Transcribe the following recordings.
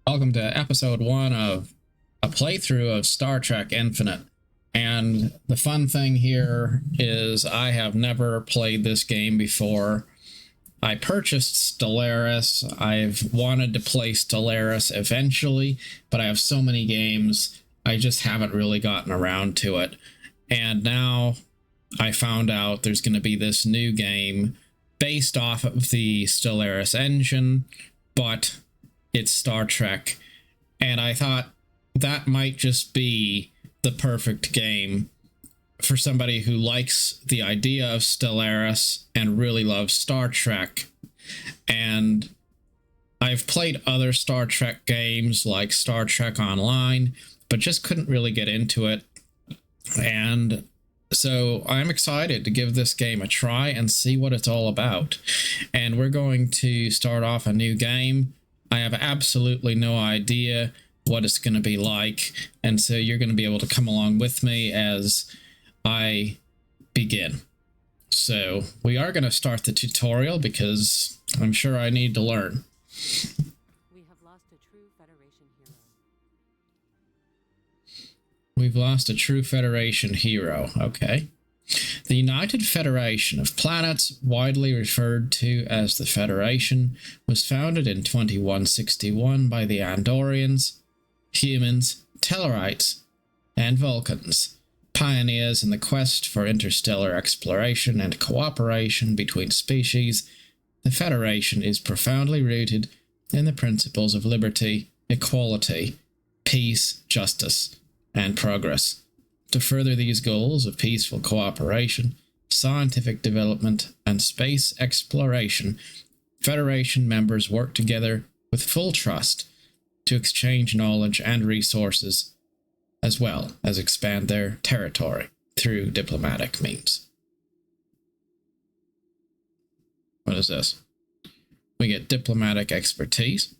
Welcome to episode 1 of a playthrough of Star Trek Infinite. And the fun thing here is I have never played this game before. I purchased Stellaris. I've wanted to play Stellaris eventually, but I have so many games, I just haven't really gotten around to it. And now I found out there's going to be this new game based off of the Stellaris engine, but it's Star Trek, and I thought that might just be the perfect game for somebody who likes the idea of Stellaris and really loves Star Trek. And I've played other Star Trek games like Star Trek Online, but just couldn't really get into it. And so I'm excited to give this game a try and see what it's all about. And we're going to start off a new game. I have absolutely no idea what it's going to be like, and so you're going to be able to come along with me as I begin. So we are going to start the tutorial because I'm sure I need to learn. We have lost a true Federation hero. We've lost a true Federation hero. Okay. The United Federation of Planets, widely referred to as the Federation, was founded in 2161 by the Andorians, humans, Tellarites, and Vulcans, pioneers in the quest for interstellar exploration and cooperation between species. The Federation is profoundly rooted in the principles of liberty, equality, peace, justice, and progress. To further these goals of peaceful cooperation, scientific development, and space exploration, Federation members work together with full trust to exchange knowledge and resources, as well as expand their territory through diplomatic means. What is this? We get diplomatic expertise.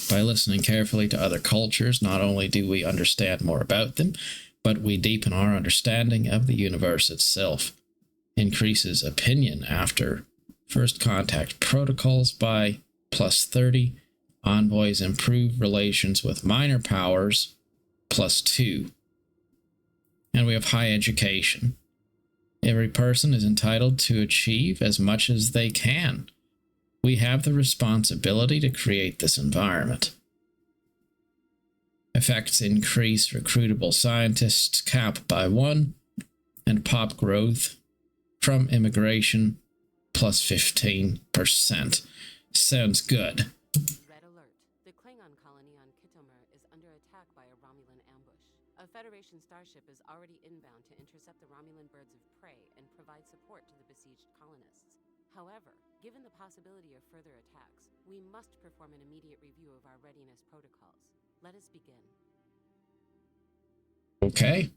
By listening carefully to other cultures, not only do we understand more about them, but we deepen our understanding of the universe itself. Increases opinion after first contact protocols by +30. Envoys improve relations with minor powers +2. And we have high education. Every person is entitled to achieve as much as they can. We have the responsibility to create this environment. Effects increase recruitable scientists cap by 1, and pop growth from immigration +15%. Sounds good. Red alert. The Klingon colony on Kitomer is under attack by a Romulan ambush. A Federation starship is already inbound to intercept the Romulan birds of prey and provide support to the besieged colonists. However, given the possibility of further attacks, we must perform an immediate review of our readiness protocols. Let us begin. Okay.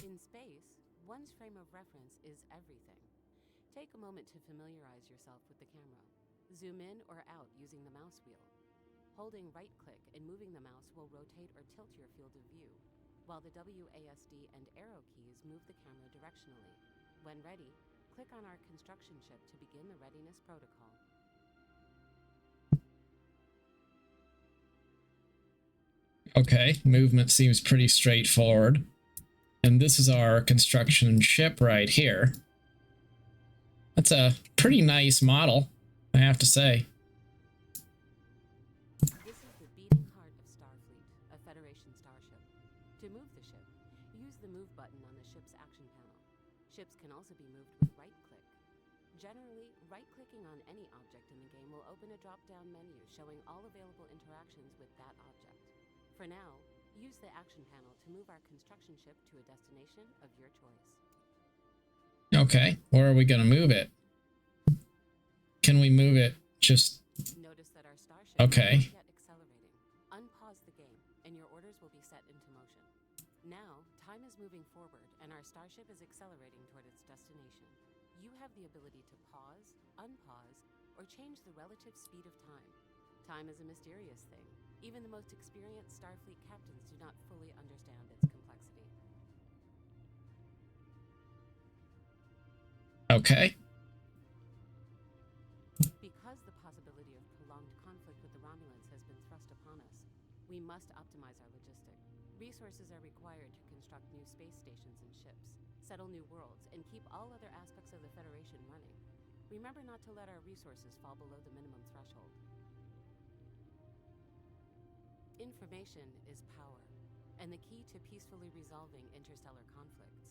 In space, one's frame of reference is everything. Take a moment to familiarize yourself with the camera. Zoom in or out using the mouse wheel. Holding right-click and moving the mouse will rotate or tilt your field of view, while the WASD and arrow keys move the camera directionally. When ready, click on our construction ship to begin the readiness protocol. Okay, movement seems pretty straightforward. And this is our construction ship right here. That's a pretty nice model, I have to say. This is the beating heart of Starfleet, a Federation starship. To move the ship, use the Move button on the ship's action panel. Ships can also be moved with right-click. Generally, right-clicking on any object in the game will open a drop-down menu showing all available interactions with that object. For now, use the action panel to move our construction ship to a destination of your choice. Okay, where are we going to move it? Can we move it just... Notice that our starship Okay. is not yet accelerating. Unpause the game, and your orders will be set into motion. Now, time is moving forward, and our starship is accelerating toward its destination. You have the ability to pause, unpause, or change the relative speed of time. Time is a mysterious thing. Even the most experienced Starfleet captains do not fully understand its complexity. Okay. Because the possibility of prolonged conflict with the Romulans thrust upon us. We must optimize our logistics. Resources are required to construct new space stations and ships, settle new worlds, and keep all other aspects of the Federation running. Remember not to let our resources fall below the minimum threshold. Information is power, and the key to peacefully resolving interstellar conflicts.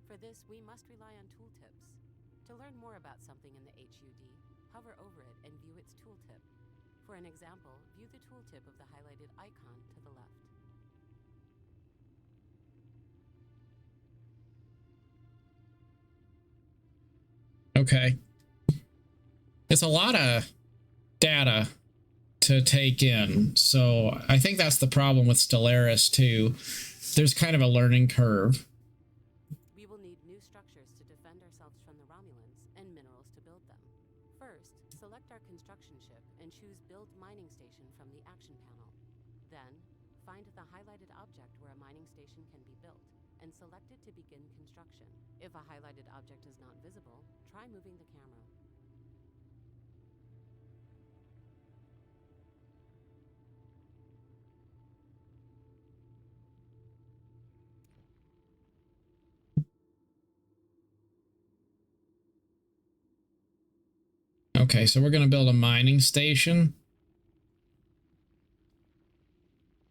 For this, we must rely on tooltips. To learn more about something in the HUD, hover over it and view its tooltip. For an example, view the tooltip of the highlighted icon to the left. Okay. It's a lot of data to take in, so I think that's the problem with Stellaris too. There's kind of a learning curve. We will need new structures to defend ourselves from the Romulans and minerals to build them. First, select our construction ship and choose Build Mining Station from the action panel. Then, find the highlighted object where a mining station can be built, and select it to begin construction. If a highlighted object is not visible, try moving the camera. Okay, so we're going to build a mining station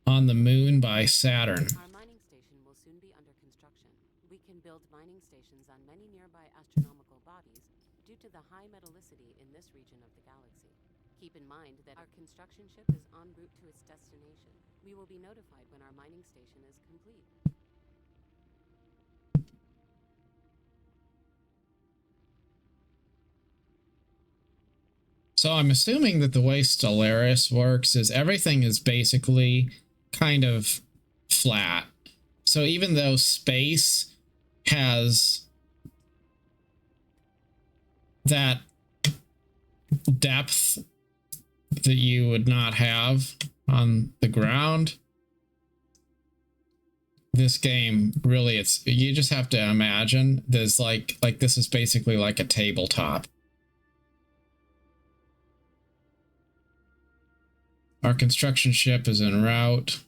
on the moon by Saturn. Our mining station will soon be under construction. We can build mining stations on many nearby astronomical bodies due to the high metallicity in this region of the galaxy. Keep in mind that our construction ship is en route to its destination. We will be notified when our mining station is complete. So I'm assuming that the way Stellaris works is everything is basically kind of flat. So even though space has that depth that you would not have on the ground, this game really, it's, you just have to imagine there's like this is basically like a tabletop. Our construction ship is en route.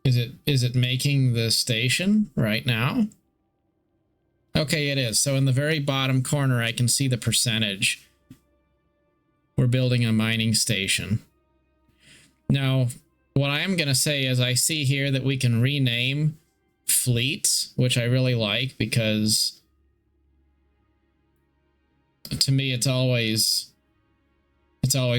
Is it making the station right now? Okay, it is. So in the very bottom corner, I can see the percentage. We're building a mining station. Now, what I am going to say is I see here that we can rename fleets, which I really like because to me it's always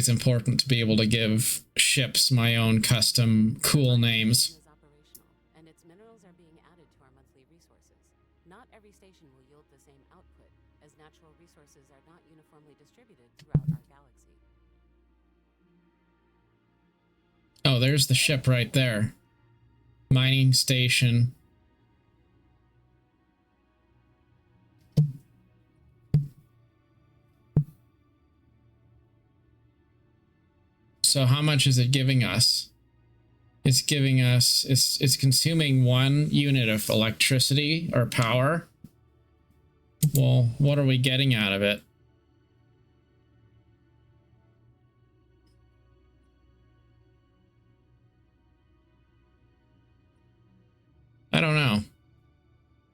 important to be able to give ships my own custom cool names. Is operational, and its minerals are being added to our monthly resources. Not every station will yield the same output, as natural resources are not uniformly distributed throughout our galaxy. Oh, there's the ship right there. Mining station. So how much is it giving us? It's giving us, it's consuming 1 unit of electricity or power. Well, what are we getting out of it? I don't know.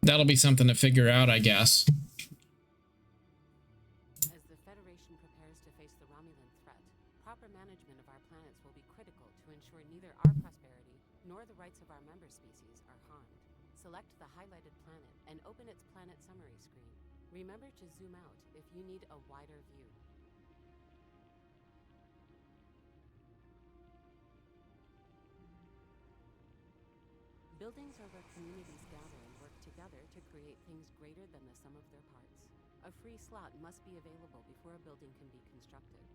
That'll be something to figure out, I guess. As the Federation prepares to face the Romulan threat, proper management of our planets will be critical to ensure neither our prosperity nor the rights of our member species are harmed. Select the highlighted planet and open its planet summary screen. Remember to zoom out if you need a wider view. Buildings are where communities gather and work together to create things greater than the sum of their parts. A free slot must be available before a building can be constructed.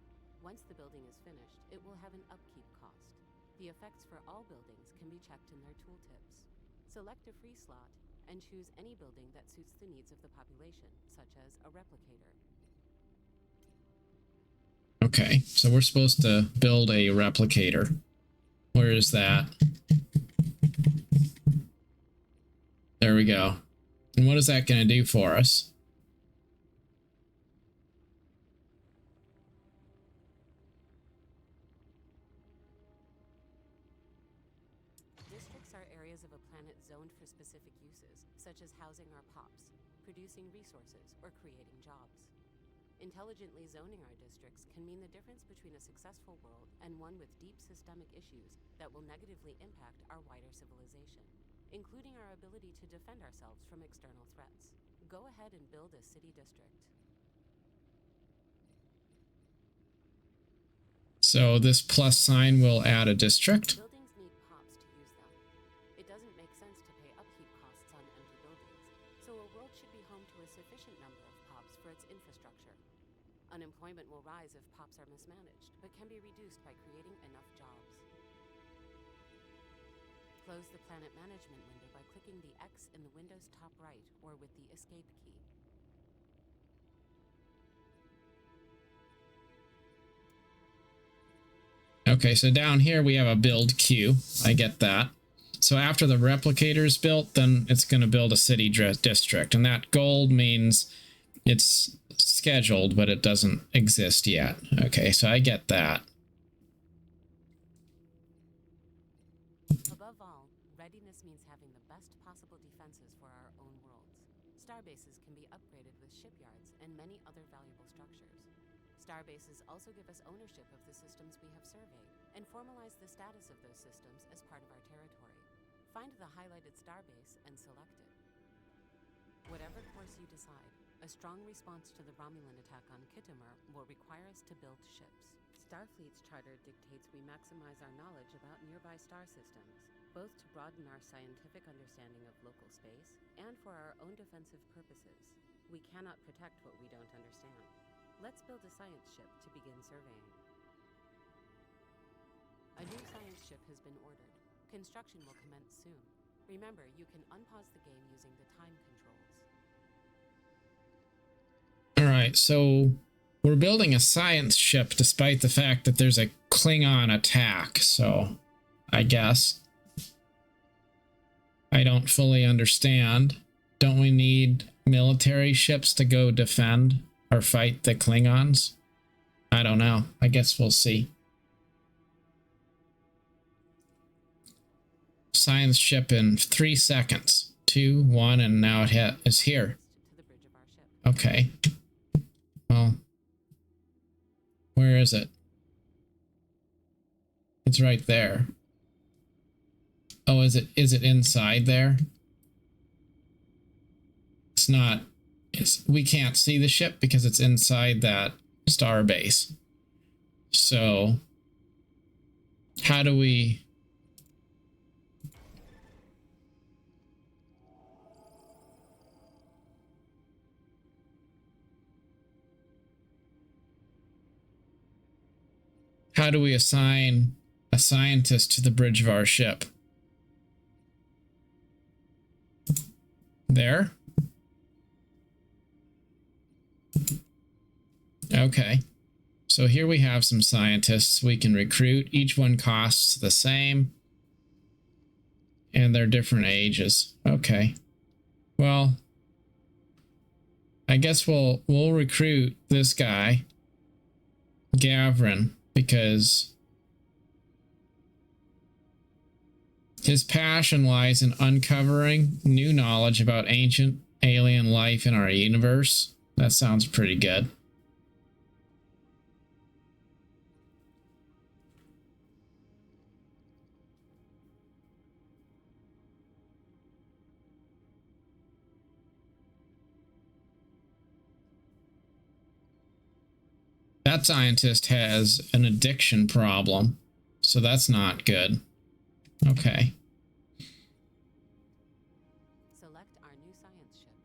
Once the building is finished, it will have an upkeep cost. The effects for all buildings can be checked in their tooltips. Select a free slot and choose any building that suits the needs of the population, such as a replicator. Okay, so we're supposed to build a replicator. Where is that? There we go. And what is that going to do for us? Starbase are areas of a planet zoned for specific uses, such as housing our pops, producing resources, or creating jobs. Intelligently zoning our districts can mean the difference between a successful world and one with deep systemic issues that will negatively impact our wider civilization, including our ability to defend ourselves from external threats. Go ahead and build a city district. So this plus sign will add a district. Buildings need pops to use them. It doesn't make sense to pay upkeep costs on empty buildings, so a world should be home to a sufficient number of pops for its infrastructure. Unemployment will rise if pops are mismanaged, but can be reduced by creating enough jobs. Close the planet management window by clicking the X in the window's top right or with the escape key. Okay, so down here we have a build queue. I get that. So after the replicator is built, then it's going to build a city district. And that gold means it's scheduled, but it doesn't exist yet. Okay, so I get that. Above all, readiness means having the best possible defenses for our own worlds. Starbases can be upgraded with shipyards and many other valuable structures. Starbases also give us ownership of the systems we have surveyed and formalize the status of those systems as part of our territory. Find the highlighted starbase and select it. Whatever course you decide, a strong response to the Romulan attack on Kittimer will require us to build ships. Starfleet's charter dictates we maximize our knowledge about nearby star systems, both to broaden our scientific understanding of local space and for our own defensive purposes. We cannot protect what we don't understand. Let's build a science ship to begin surveying. A new science ship has been ordered. Construction will commence soon. Remember, you can unpause the game using the time controls. All right, so we're building a science ship despite the fact that there's a Klingon attack, so I guess I don't fully understand. Don't we need military ships to go defend or fight the Klingons? I don't know. I guess we'll see. Science ship in 3 seconds. 2, 1, and now it is here. Okay. Well, where is it? It's right there. Oh, is it inside there? It's not. We can't see the ship because it's inside that star base. So how do we... How do we assign a scientist to the bridge of our ship? There? Okay. So here we have some scientists we can recruit. Each one costs the same. And they're different ages. Okay. Well, I guess we'll recruit this guy, Gavrin, because his passion lies in uncovering new knowledge about ancient alien life in our universe. That sounds pretty good. That scientist has an addiction problem, so that's not good. Okay. Select our new science ship.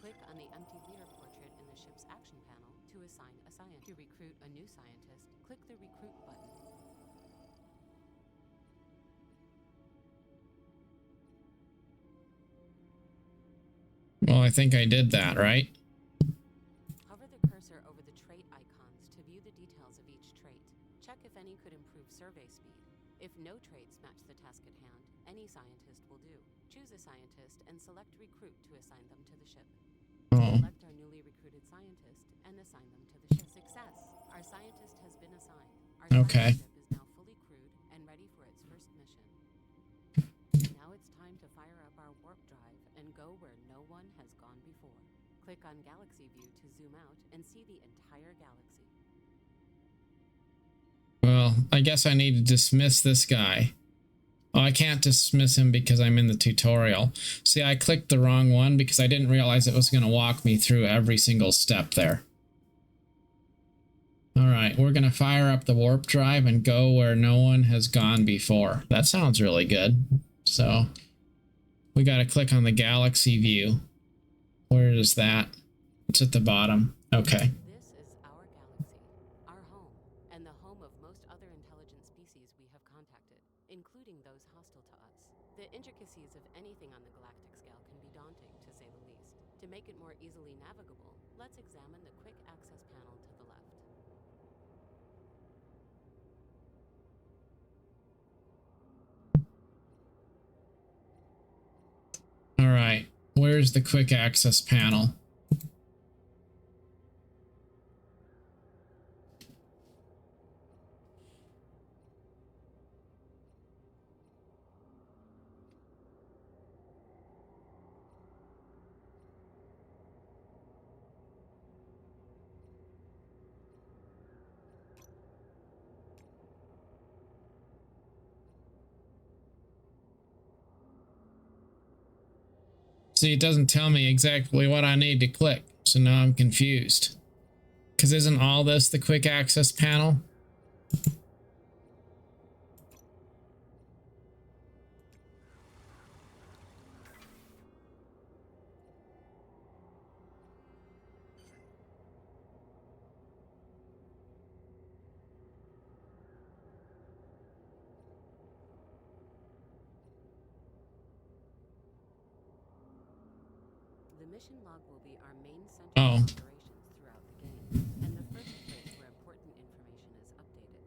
Click on the empty leader portrait in the ship's action panel to assign a scientist. To recruit a new scientist, click the recruit button. Well, I think I did that, right? Hover the cursor over the trait icons to view the details of each trait. Check if any could improve survey speed. If no traits match the task at hand, any scientist will do. Choose a scientist and select recruit to assign them to the ship. Oh. Select our newly recruited scientist and assign them to the ship. Success! Our scientist has been assigned. Our Okay. science ship is now fully crewed and ready for its first mission. before. Click on Galaxy View to zoom out and see the entire galaxy. Well, I guess I need to dismiss this guy. Oh, I can't dismiss him because I'm in the tutorial. See, I clicked the wrong one because I didn't realize it was going to walk me through every single step there. Alright, we're going to fire up the warp drive and go where no one has gone before. That sounds really good. So, we got to click on the galaxy view. Where is that? It's at the bottom. Okay. This is our galaxy, our home, and the home of most other intelligent species we have contacted, including those hostile to us. The intricacies of anything on the galactic scale can be daunting, to say the least. To make it more easily navigable, let's examine the quick access panel to the left. Alright, where's the quick access panel? See, it doesn't tell me exactly what I need to click, so now I'm confused. Because isn't all this the quick access panel? The mission log will be our main center Oh. of operations throughout the game, and the first place where important information is updated.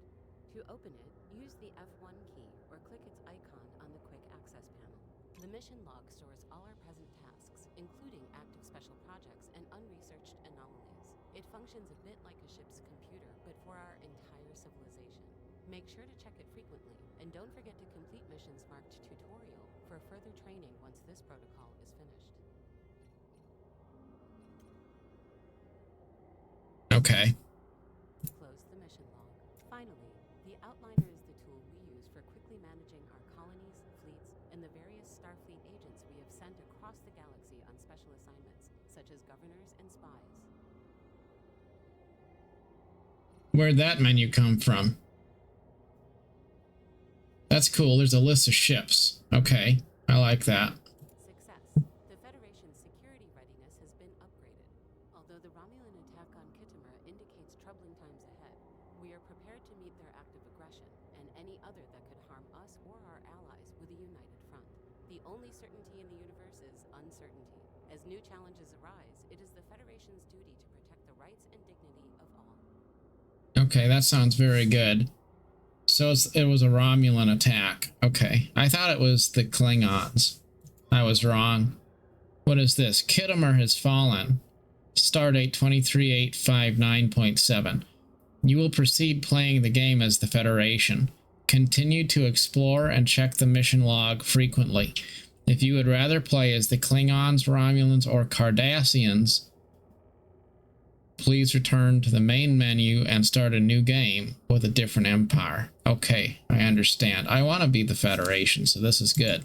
To open it, use the F1 key or click its icon on the quick access panel. The mission log stores all our present tasks, including active special projects and unresearched anomalies. It functions a bit like a ship's computer, but for our entire civilization. Make sure to check it frequently, and don't forget to complete missions marked tutorial for further training once this protocol is finished. Okay. Close the mission log. Finally, the outliner is the tool we use for quickly managing our colonies, fleets, and the various Starfleet agents we have sent across the galaxy on special assignments, such as governors and spies. Where'd that menu come from? That's cool. There's a list of ships. Okay. I like that. Success. The Federation's security readiness has been upgraded. Although the Romulan attack on Kittimer indicates troubling times ahead, we are prepared to meet their active aggression and any other that could harm us or our allies with a united front. The only certainty in the universe is uncertainty. As new challenges arise, it is the Federation's duty to protect the rights and dignity of all. Okay, that sounds very good. So it was a Romulan attack. Okay. I thought it was the Klingons. I was wrong. What is this? Kittimer has fallen. Stardate 23859.7. You will proceed playing the game as the Federation. Continue to explore and check the mission log frequently. If you would rather play as the Klingons, Romulans, or Cardassians, please return to the main menu and start a new game with a different empire. Okay, I understand. I want to be the Federation, so this is good.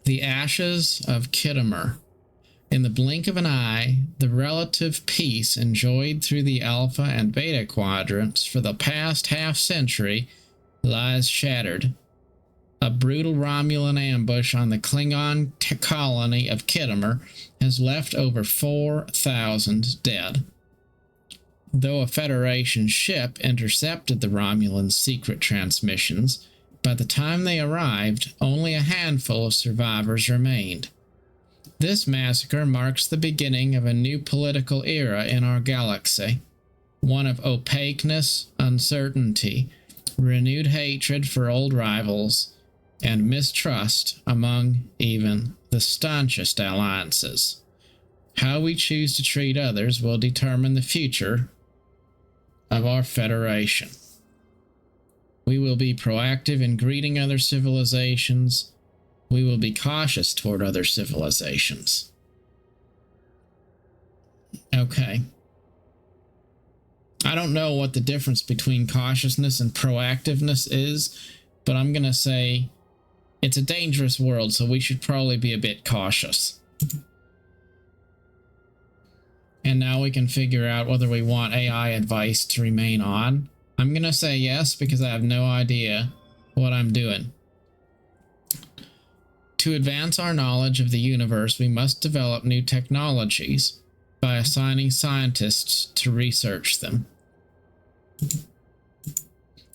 The ashes of Kittimer. In the blink of an eye, the relative peace enjoyed through the Alpha and Beta quadrants for the past half-century lies shattered. A brutal Romulan ambush on the Klingon colony of Kittimer has left over 4,000 dead. Though a Federation ship intercepted the Romulan secret transmissions, by the time they arrived, only a handful of survivors remained. This massacre marks the beginning of a new political era in our galaxy, one of opaqueness, uncertainty, renewed hatred for old rivals, and mistrust among even the staunchest alliances. How we choose to treat others will determine the future of our Federation. We will be proactive in greeting other civilizations we will be cautious toward other civilizations. Okay. I don't know what the difference between cautiousness and proactiveness is, but I'm going to say it's a dangerous world, so we should probably be a bit cautious. And now we can figure out whether we want AI advice to remain on. I'm going to say yes because I have no idea what I'm doing. To advance our knowledge of the universe, we must develop new technologies by assigning scientists to research them.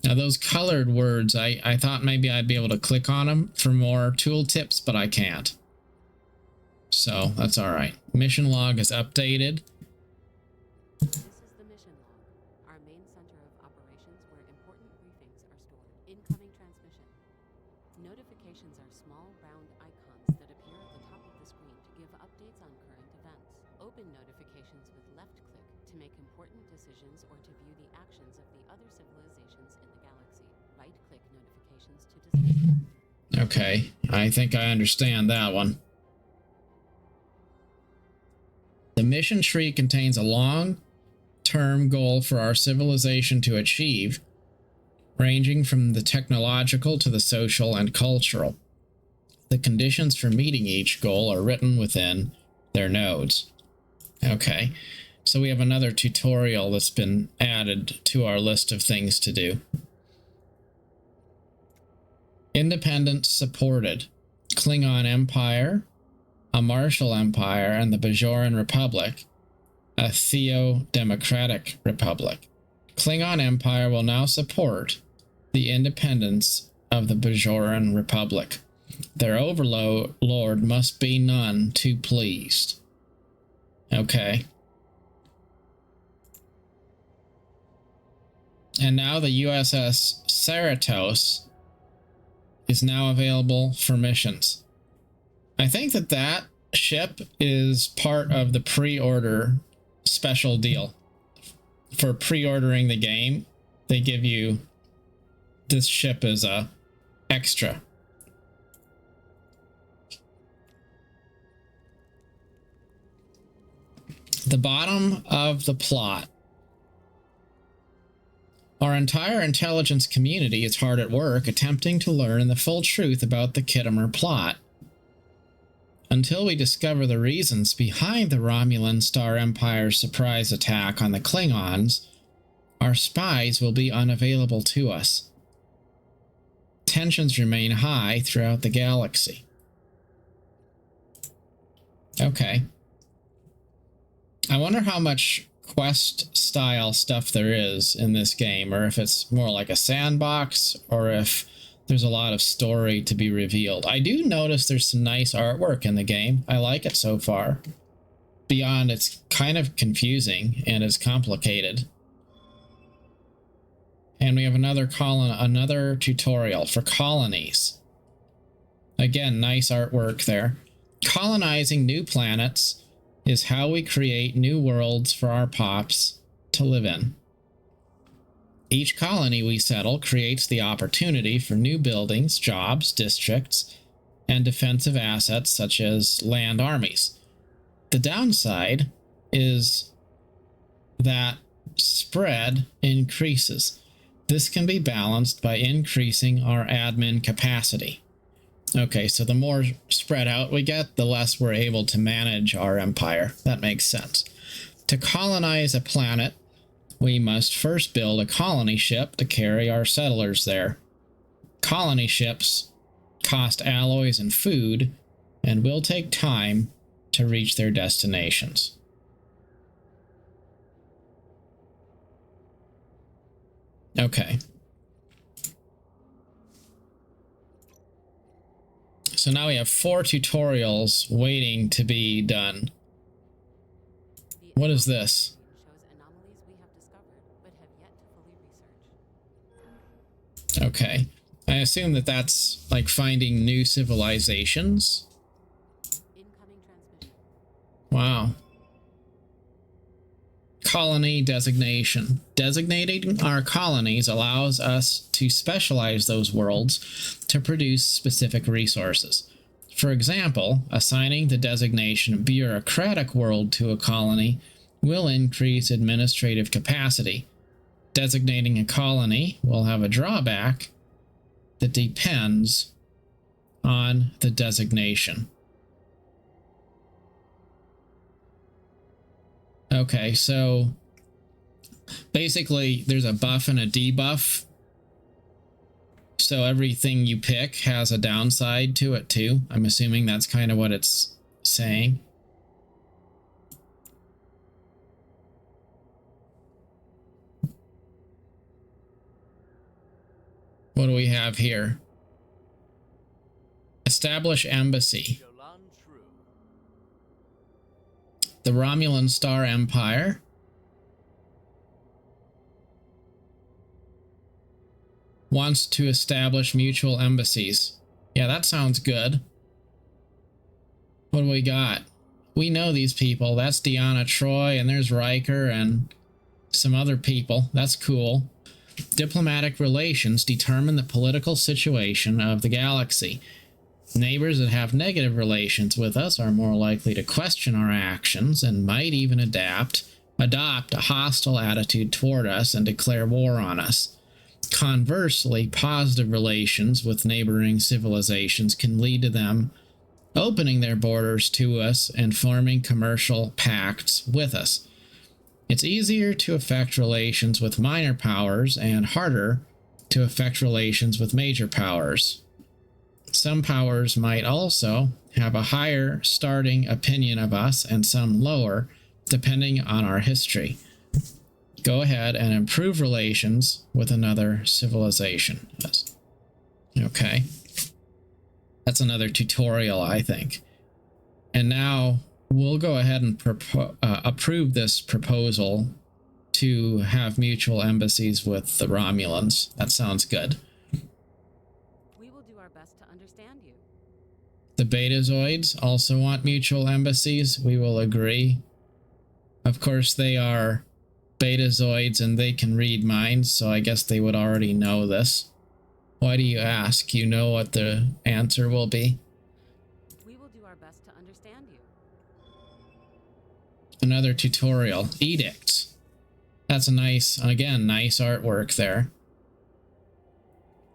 Now those colored words, I thought maybe I'd be able to click on them for more tool tips, but I can't. So that's all right. Mission log is updated. This is the mission log, our main center of operations where important briefings are stored. Incoming transmission. Notifications are small, round icons that appear at the top of the screen to give updates on current events. Open notifications with left click to make important decisions or to view the actions of the other civilizations in the galaxy. Right click notifications to dismiss them. Okay, I think I understand that one. The mission tree contains a long-term goal for our civilization to achieve, ranging from the technological to the social and cultural. The conditions for meeting each goal are written within their nodes. Okay, so we have another tutorial that's been added to our list of things to do. Independence supported. Klingon Empire, a Marshall Empire, and the Bajoran Republic, a Theo-Democratic Republic. Klingon Empire will now support the independence of the Bajoran Republic. Their overlord must be none too pleased. Okay. And now the USS Cerritos is now available for missions. I think that ship is part of the pre-order special deal. For pre-ordering the game, they give you this ship as a extra. The bottom of the plot. Our entire intelligence community is hard at work attempting to learn the full truth about the Khitomer plot. Until we discover the reasons behind the Romulan Star Empire's surprise attack on the Klingons, our spies will be unavailable to us. Tensions remain high throughout the galaxy. Okay. I wonder how much quest-style stuff there is in this game, or if it's more like a sandbox, or if there's a lot of story to be revealed. I do notice there's some nice artwork in the game. I like it so far. Beyond it's kind of confusing and is complicated. And we have another tutorial for colonies. Again, nice artwork there. Colonizing new planets is how we create new worlds for our pops to live in. Each colony we settle creates the opportunity for new buildings, jobs, districts, and defensive assets such as land armies. The downside is that spread increases. This can be balanced by increasing our admin capacity. Okay, so the more spread out we get, the less we're able to manage our empire. That makes sense. To colonize a planet, we must first build a colony ship to carry our settlers there. Colony ships cost alloys and food, and will take time to reach their destinations. Okay. So now we have 4 tutorials waiting to be done. What is this? Shows anomalies we have discovered, but have yet to fully research. Okay. I assume that that's like finding new civilizations. Incoming transmission. Wow. Colony designation. Designating our colonies allows us to specialize those worlds to produce specific resources. For example, assigning the designation bureaucratic world to a colony will increase administrative capacity. Designating a colony will have a drawback that depends on the designation. Okay, so basically there's a buff and a debuff. So everything you pick has a downside to it too. I'm assuming that's kind of what it's saying. What do we have here? Establish embassy. The Romulan Star Empire. Wants to establish mutual embassies. Yeah, that sounds good. What do we got? We know these people. That's Deanna Troi, and there's Riker and some other people. That's cool. Diplomatic relations determine the political situation of the galaxy. Neighbors that have negative relations with us are more likely to question our actions and might even adopt a hostile attitude toward us and declare war on us. Conversely, positive relations with neighboring civilizations can lead to them opening their borders to us and forming commercial pacts with us. It's easier to affect relations with minor powers and harder to affect relations with major powers. Some powers might also have a higher starting opinion of us and some lower, depending on our history. Go ahead and improve relations with another civilization. Okay. That's another tutorial, I think. And now we'll go ahead and approve this proposal to have mutual embassies with the Romulans. That sounds good. We will do our best to understand you. The Betazoids also want mutual embassies. We will agree. Of course, they are Betazoids and they can read minds, so I guess they would already know this. Why do you ask? You know what the answer will be? We will do our best to understand you. Another tutorial. Edicts. That's a nice, again, nice artwork there.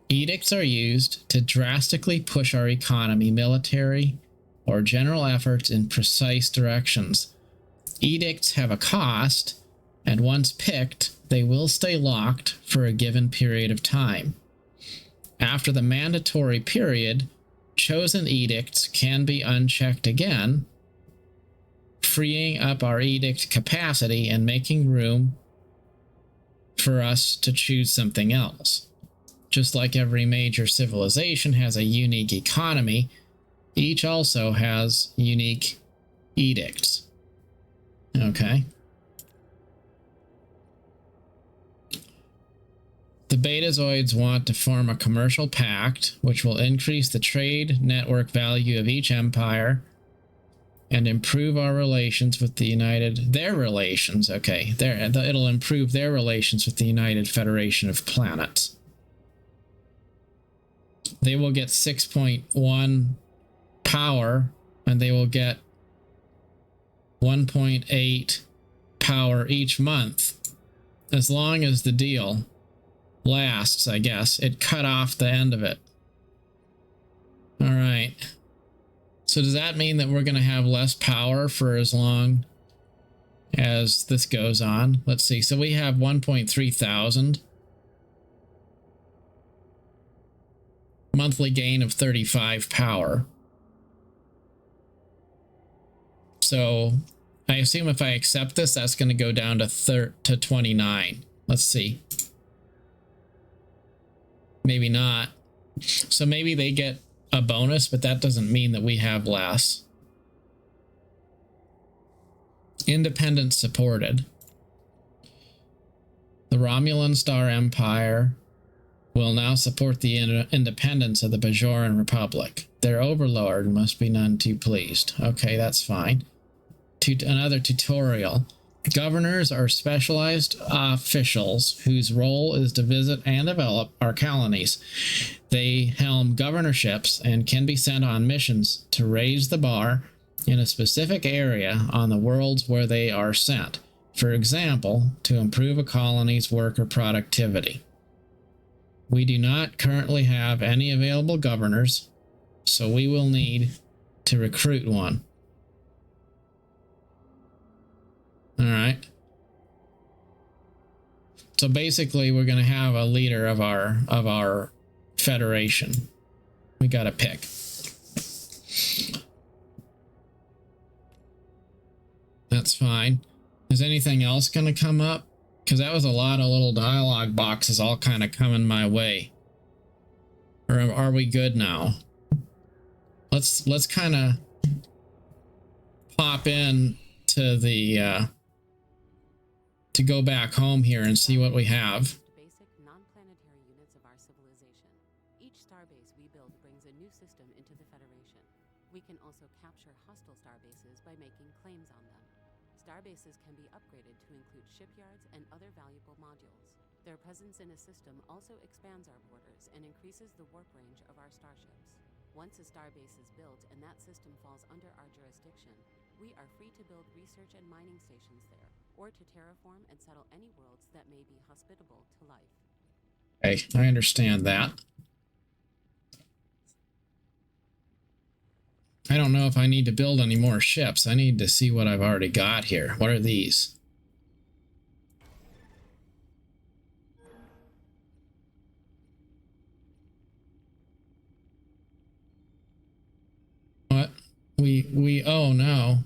Edicts are used to drastically push our economy, military, or general efforts in precise directions. Edicts have a cost, and once picked, they will stay locked for a given period of time. After the mandatory period, chosen edicts can be unchecked again, freeing up our edict capacity and making room for us to choose something else. Just like every major civilization has a unique economy, each also has unique edicts. Okay. The Betazoids want to form a commercial pact, which will increase the trade network value of each empire and improve our relations with the it'll improve their relations with the United Federation of Planets. They will get 6.1 power, and they will get 1.8 power each month, as long as the deal lasts, I guess. It cut off the end of it. All right. So does that mean that we're going to have less power for as long as this goes on? Let's see. So we have 1.3 thousand. Monthly gain of 35 power. So I assume if I accept this, that's going to go down to 29. Let's see. Maybe not. So maybe they get a bonus, but that doesn't mean that we have less. Independence supported. The Romulan Star Empire will now support the independence of the Bajoran Republic. Their overlord must be none too pleased. Okay, that's fine. Another tutorial. Governors are specialized officials whose role is to visit and develop our colonies. They helm governorships and can be sent on missions to raise the bar in a specific area on the worlds where they are sent. For example, to improve a colony's worker productivity. We do not currently have any available governors, so we will need to recruit one. All right. So basically, we're going to have a leader of our federation. We got to pick. That's fine. Is anything else going to come up? Because that was a lot of little dialogue boxes all kind of coming my way. Or are we good now? Let's kind of pop in to the to go back home here and see what we have. Basic non-planetary units of our civilization. Each starbase we build brings a new system into the Federation. We can also capture hostile starbases by making claims on them. Starbases can be upgraded to include shipyards and other valuable modules. Their presence in a system also expands our borders and increases the warp range of our starships. Once a starbase is built and that system falls under our jurisdiction, we are free to build research and mining stations there, or to terraform and settle any worlds that may be hospitable to life. Okay, I understand that. I don't know if I need to build any more ships. I need to see what I've already got here. What are these? What? Oh no.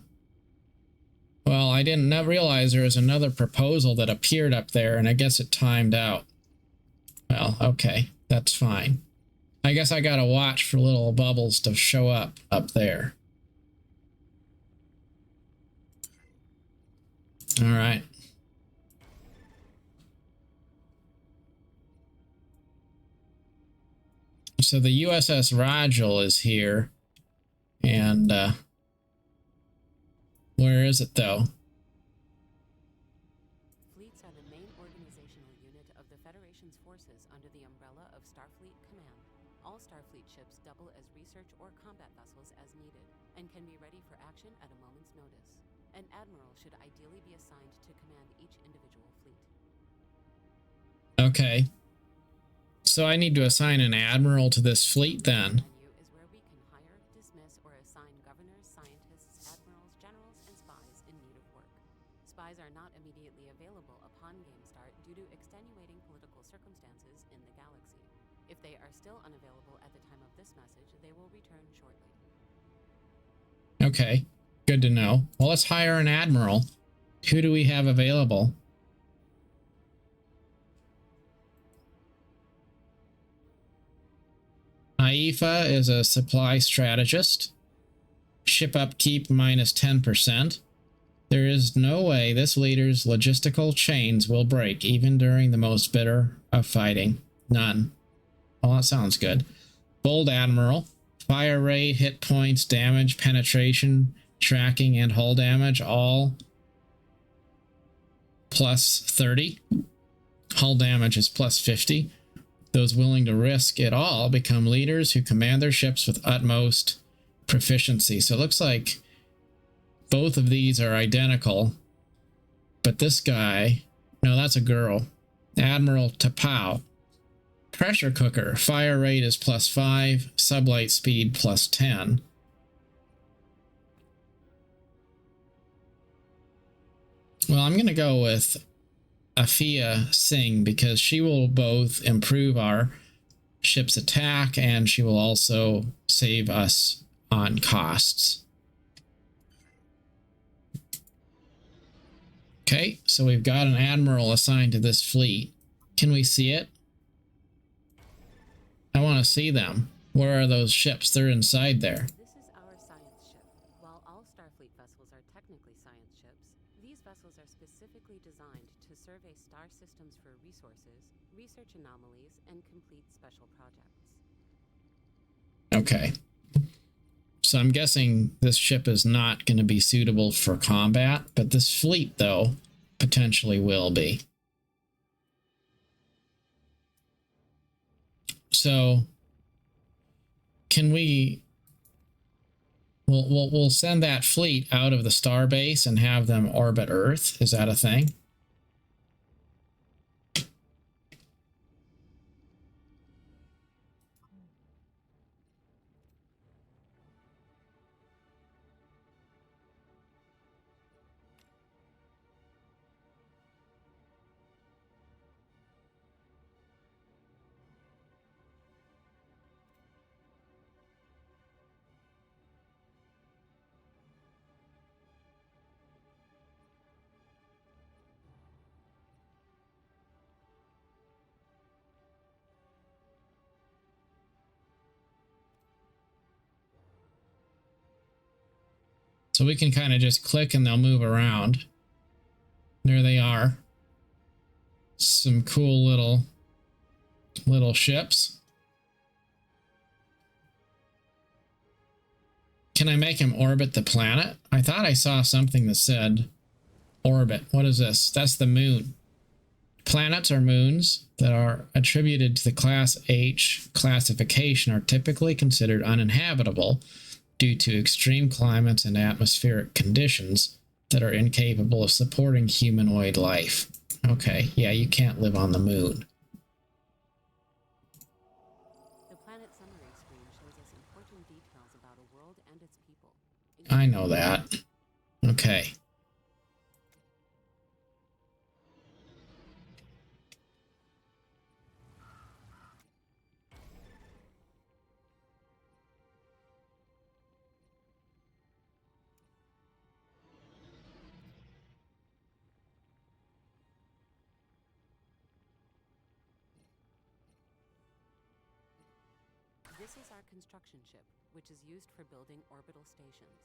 Well, I didn't realize there was another proposal that appeared up there, and I guess it timed out. Well, okay, that's fine. I guess I gotta watch for little bubbles to show up there. All right. So the USS Rigel is here, and where is it though? Fleets are the main organizational unit of the Federation's forces under the umbrella of Starfleet Command. All Starfleet ships double as research or combat vessels as needed, and can be ready for action at a moment's notice. An admiral should ideally be assigned to command each individual fleet. Okay. So I need to assign an admiral to this fleet then. Is where we can hire, dismiss, or assign governors, scientists, admirals, generals, and spies in need of work. Spies are not immediately available upon game start due to extenuating political circumstances in the galaxy. If they are still unavailable at the time of this message, they will return shortly. Okay, good to know. Well, let's hire an admiral. Who do we have available? Aifa is a supply strategist. Ship upkeep minus 10%. There is no way this leader's logistical chains will break, even during the most bitter of fighting. None. Well, that sounds good. Bold Admiral. Fire rate, hit points, damage, penetration, tracking, and hull damage, all plus 30. Hull damage is plus 50. Those willing to risk it all become leaders who command their ships with utmost proficiency. So it looks like both of these are identical, but this guy, no, that's a girl. Admiral Tapau. Pressure cooker. Fire rate is plus 5. Sublight speed plus 10. Well, I'm going to go with Afia Singh because she will both improve our ship's attack and she will also save us on costs. Okay, so we've got an admiral assigned to this fleet. Can we see it? I want to see them. Where are those ships? They're inside there. This is our science ship. While all Starfleet vessels are technically science ships, these vessels are specifically designed to survey star systems for resources, research anomalies, and complete special projects. Okay. So I'm guessing this ship is not going to be suitable for combat, but this fleet, though, potentially will be. So can we... We'll send that fleet out of the star base and have them orbit Earth. Is that a thing? So we can kind of just click and they'll move around. There they are. Some cool little ships. Can I make him orbit the planet? I thought I saw something that said orbit. What is this? That's the moon. Planets or moons that are attributed to the Class H classification are typically considered uninhabitable due to extreme climates and atmospheric conditions that are incapable of supporting humanoid life. Okay, yeah, you can't live on the moon. The planet summary screen shows us important details about a world and its people. I know that. Okay. This is our construction ship, which is used for building orbital stations.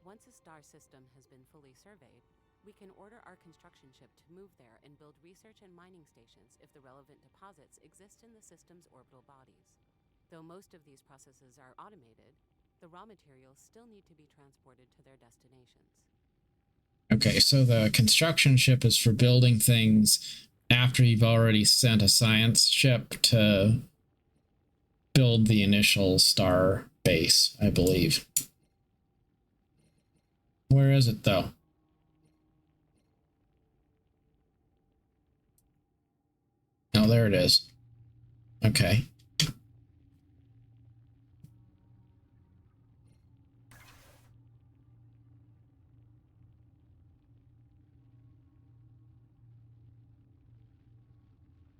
Once a star system has been fully surveyed, we can order our construction ship to move there and build research and mining stations if the relevant deposits exist in the system's orbital bodies. Though most of these processes are automated, the raw materials still need to be transported to their destinations. Okay, so the construction ship is for building things after you've already sent a science ship to build the initial star base, I believe. Where is it, though? Oh, there it is. Okay.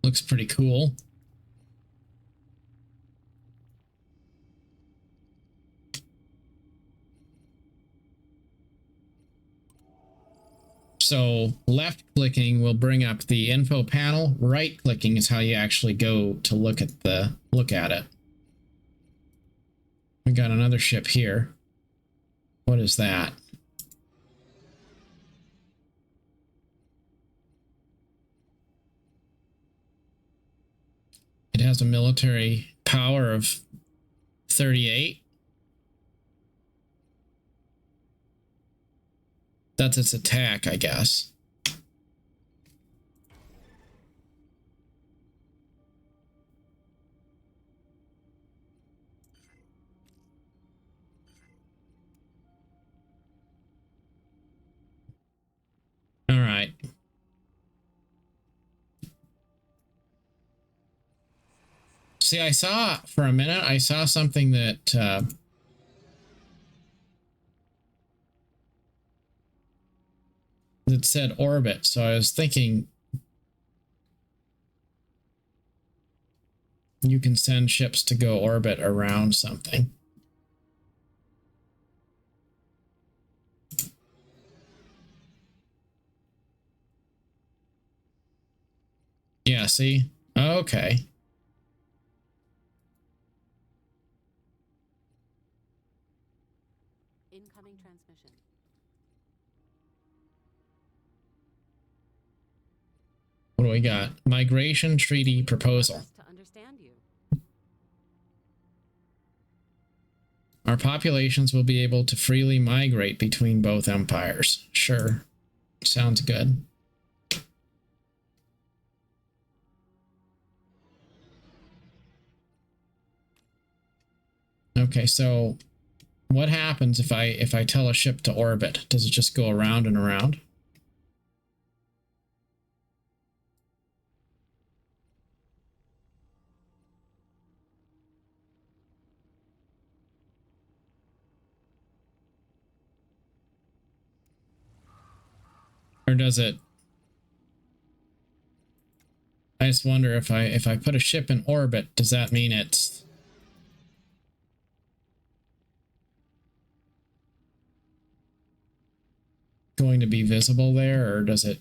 Looks pretty cool. So left clicking will bring up the info panel. Right clicking is how you actually go to look at it. We got another ship here. What is that? It has a military power of 38. That's its attack, I guess. All right. See, I saw for a minute, I saw something that that said orbit, so I was thinking you can send ships to go orbit around something. Yeah, see? Okay. Incoming transmission. What do we got? Migration treaty proposal. To understand you. Our populations will be able to freely migrate between both empires. Sure. Sounds good. Okay, so what happens if I tell a ship to orbit? Does it just go around and around? Or does it? I just wonder if I put a ship in orbit, does that mean it's going to be visible there, or does it?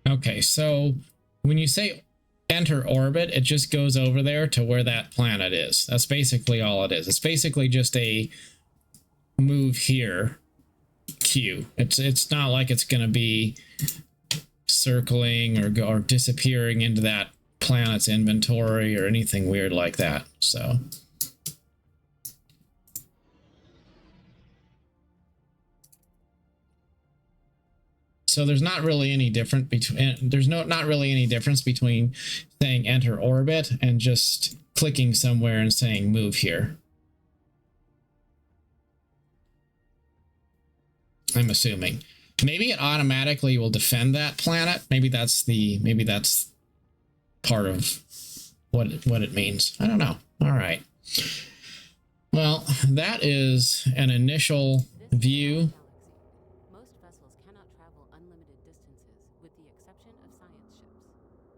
Okay, so when you say enter orbit, it just goes over there to where that planet is. That's basically all it is. It's basically just a move here cue. It's not like it's going to be circling or disappearing into that planet's inventory or anything weird like that. So there's not really any different between not really any difference between saying enter orbit and just clicking somewhere and saying move here. I'm assuming. Maybe it automatically will defend that planet. Maybe that's part of what it means. I don't know. All right. Well, that is an initial view. Most vessels cannot travel unlimited distances, with the exception of science ships.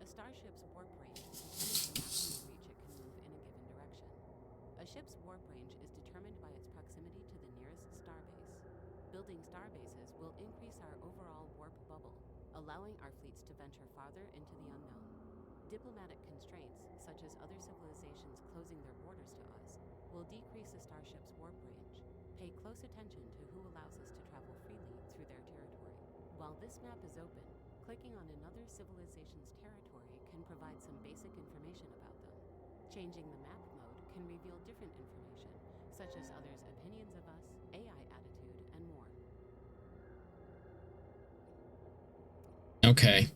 A starship's warp range determines the maximum reach it can move in a given direction. A ship's warp range is determined by its proximity to the nearest starbase. Building starbases will increase our overall warp bubble, allowing our fleets to venture farther into the unknown. Diplomatic constraints, such as other civilizations closing their borders to us, will decrease a starship's warp range. Pay close attention to who allows us to travel freely through their territory. While this map is open, clicking on another civilization's territory can provide some basic information about them. Changing the map mode can reveal different information, such as others' opinions of us, AI attitude, and more. Okay.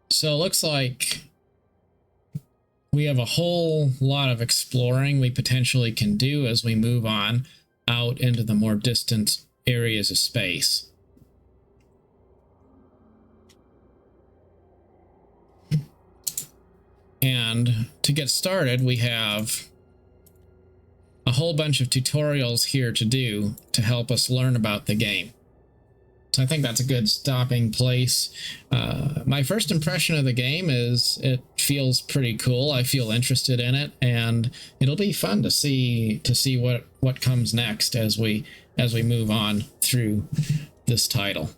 So it looks like we have a whole lot of exploring we potentially can do as we move on out into the more distant areas of space. And to get started, we have a whole bunch of tutorials here to do to help us learn about the game. So I think that's a good stopping place. My first impression of the game is it feels pretty cool. I feel interested in it, and it'll be fun to see what comes next as we move on through this title.